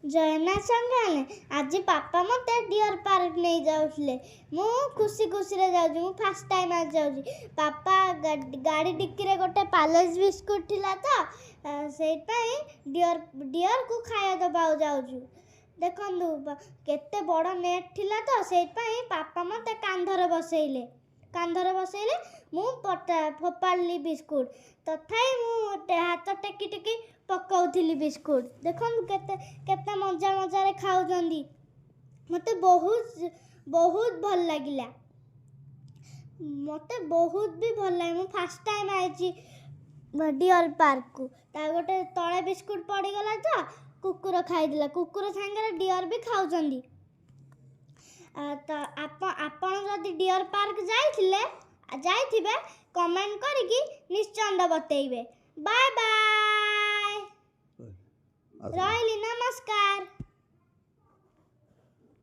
जयनाथ संगाने आज पापा मत डियर पार्क नहीं जाऊले मु खुशी खुशी रे जाऊँ मु फर्स्ट टाइम आज जाऊँ पापा गाड़ी डिक्की रे गोटे पालेस बिस्कुट थिला तो से डियर डियर को खाया दबा जाऊँ देखु केते बड़ नेट थिला तो से पापा मत कांधर बसैले मु फोपाड़ी बिस्कुट तथापि मु हाथ टेकी टेकी पकाउथिली बिस्कुट देखु केते मजा मजा रे खाउजंदी मते बहुत बहुत भल लागिला मते बहुत भी भल लागे मु फर्स्ट टाइम आइची डियर पार्क को ता गोटे तळे बिस्कुट पड़ी गला तो कुकुर खाइदिला कुकुर संगे डियर भी खाउजंदी तो आपण जदि डियर पार्क जाइथिबे कमेंट करिकी निश्चय बतैबे बाय बाय रहिली नमस्कार।